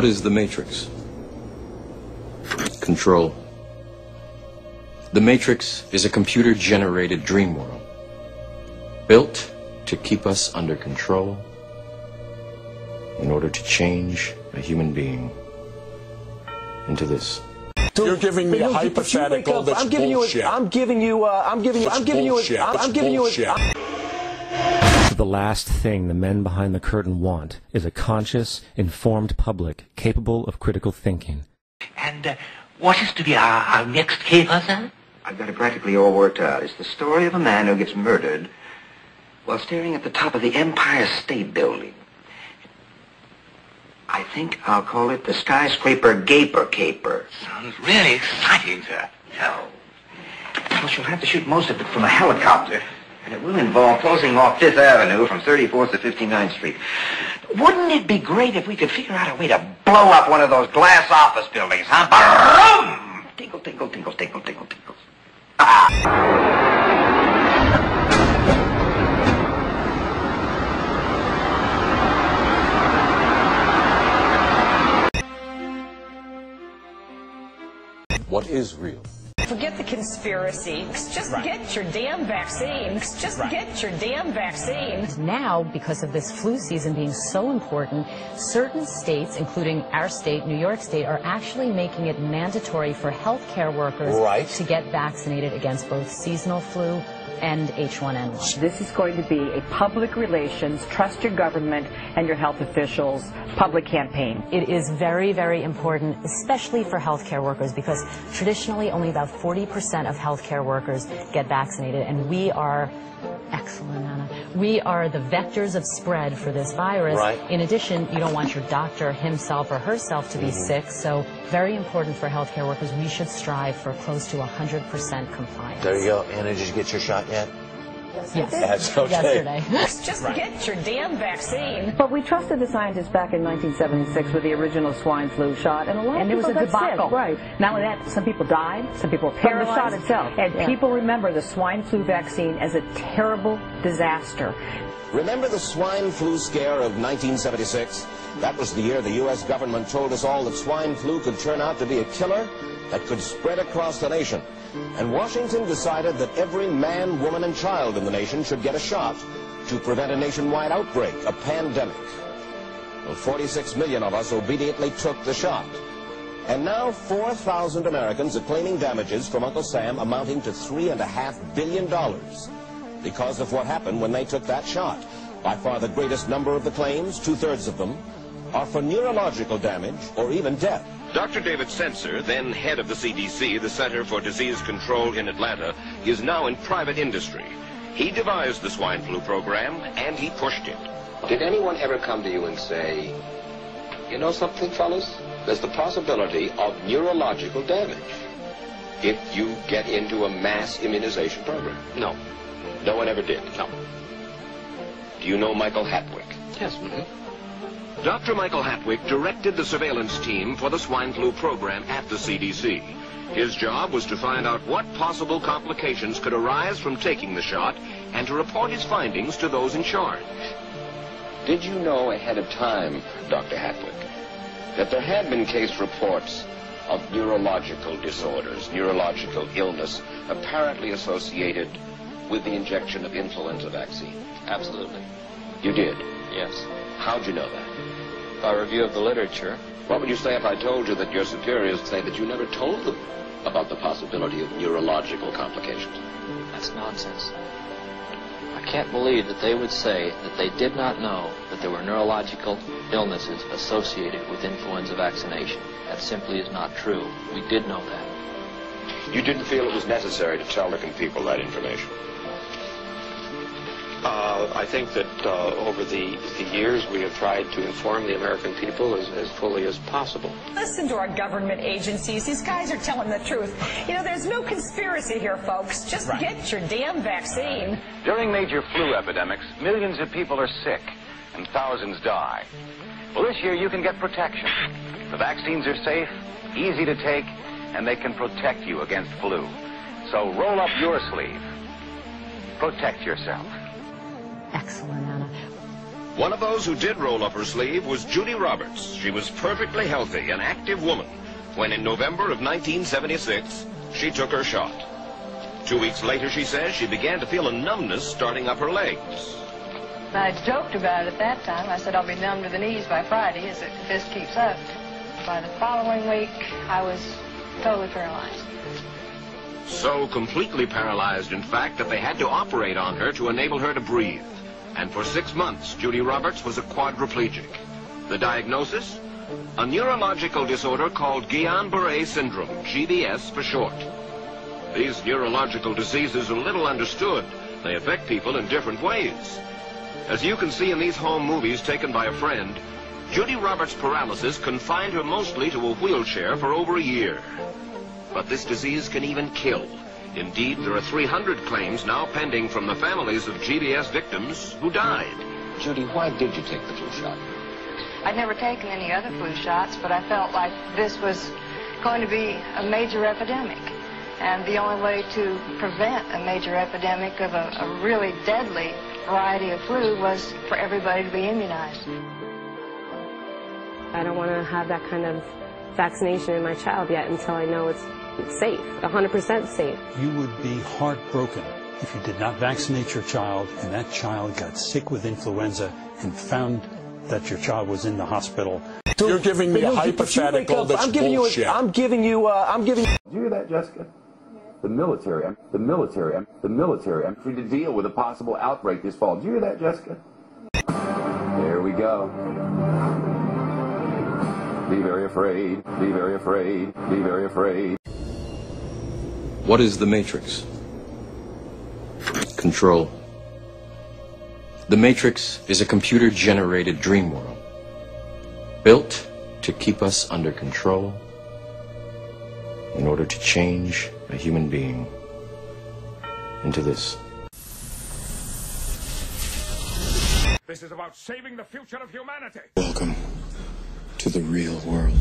What is the Matrix? Control. The Matrix is a computer-generated dream world, built to keep us under control in order to change a human being into this. You're giving me a hypothetical that's bullshit. I'm giving you The last thing the men behind the curtain want is a conscious, informed public capable of critical thinking. And what is to be our next caper, sir? I've got it practically all worked out. It's the story of a man who gets murdered while staring at the top of the Empire State Building. I think I'll call it the Skyscraper Gaper Caper. Sounds really exciting, sir. No. Well, she'll have to shoot most of it from a helicopter, and it will involve closing off 5th Avenue from 34th to 59th Street. Wouldn't it be great if we could figure out a way to blow up one of those glass office buildings, huh? Boom! Tinkle, tinkle, tinkle, tinkle, tinkle, tinkle. What is real? Forget the conspiracy. Just get your damn vaccine. Just get your damn vaccine. Now, because of this flu season being so important, certain states, including our state, New York State, are actually making it mandatory for healthcare workers to get vaccinated against both seasonal flu and H1N1. This is going to be a public relations, trust your government and your health officials public campaign. It is very, very important, especially for healthcare workers, because traditionally only about 40% of healthcare workers get vaccinated, and we are, excellent, Anna, we are the vectors of spread for this virus. In addition, you don't want your doctor himself or herself to be sick, so very important for healthcare workers. We should strive for close to 100% compliance. There you go. Anna, did you get your shot yet? Yes. That's okay. Yesterday. Just get your damn vaccine. But we trusted the scientists back in 1976 with the original swine flu shot, and a lot of people got sick. Right. Not only that, some people died, some people were paralyzed. From the shot itself. And people remember the swine flu vaccine as a terrible disaster. Remember the swine flu scare of 1976? That was the year the U.S. government told us all that swine flu could turn out to be a killer that could spread across the nation. And Washington decided that every man, woman, and child in the nation should get a shot to prevent a nationwide outbreak, a pandemic. Well, 46 million of us obediently took the shot. And now 4,000 Americans are claiming damages from Uncle Sam amounting to $3.5 billion because of what happened when they took that shot. By far the greatest number of the claims, 2/3 of them, are for neurological damage or even death. Dr. David Sencer, then head of the CDC, the Center for Disease Control in Atlanta, is now in private industry. He devised the swine flu program, and he pushed it. Did anyone ever come to you and say, you know something, fellas? There's the possibility of neurological damage if you get into a mass immunization program? No. No one ever did? No. Do you know Michael Hatwick? Yes. Dr. Michael Hatwick directed the surveillance team for the swine flu program at the CDC. His job was to find out what possible complications could arise from taking the shot and to report his findings to those in charge. Did you know ahead of time, Dr. Hatwick, that there had been case reports of neurological disorders, neurological illness, apparently associated with the injection of influenza vaccine? Absolutely. You did? Yes. How'd you know that? By review of the literature. What would you say if I told you that your superiors say that you never told them about the possibility of neurological complications? That's nonsense. I can't believe that they would say that they did not know that there were neurological illnesses associated with influenza vaccination. That simply is not true. We did know that. You didn't feel it was necessary to tell American people that information? I think that over the years we have tried to inform the American people as fully as possible. Listen to our government agencies. These guys are telling the truth. You know, there's no conspiracy here, folks. Just get your damn vaccine. During major flu epidemics, millions of people are sick and thousands die. Well, this year you can get protection. The vaccines are safe, easy to take, and they can protect you against flu. So roll up your sleeve. Protect yourself. Excellent, Anna. One of those who did roll up her sleeve was Judy Roberts. She was perfectly healthy, an active woman, when in November of 1976, she took her shot. 2 weeks later, she says, she began to feel a numbness starting up her legs. I joked about it at that time. I said I'll be numb to the knees by Friday if this keeps up. By the following week, I was totally paralyzed. So completely paralyzed, in fact, that they had to operate on her to enable her to breathe. And for 6 months, Judy Roberts was a quadriplegic. The diagnosis? A neurological disorder called Guillain-Barré syndrome, GBS for short. These neurological diseases are little understood. They affect people in different ways. As you can see in these home movies taken by a friend, Judy Roberts' paralysis confined her mostly to a wheelchair for over a year. But this disease can even kill. Indeed, there are 300 claims now pending from the families of GBS victims who died. Judy, why did you take the flu shot? I'd never taken any other flu shots, but I felt like this was going to be a major epidemic. And the only way to prevent a major epidemic of a really deadly variety of flu was for everybody to be immunized. I don't want to have that kind of vaccination in my child yet until I know it's safe, 100% safe. You would be heartbroken if you did not vaccinate your child and that child got sick with influenza and found that your child was in the hospital. You're giving me a hypothetical that's bullshit. I'm giving you. Do you hear that, Jessica? The military, free to deal with a possible outbreak this fall. Do you hear that, Jessica? There we go. Be very afraid, be very afraid, be very afraid. What is the Matrix? Control. The Matrix is a computer-generated dream world, built to keep us under control in order to change a human being into this. This is about saving the future of humanity. Welcome to the real world.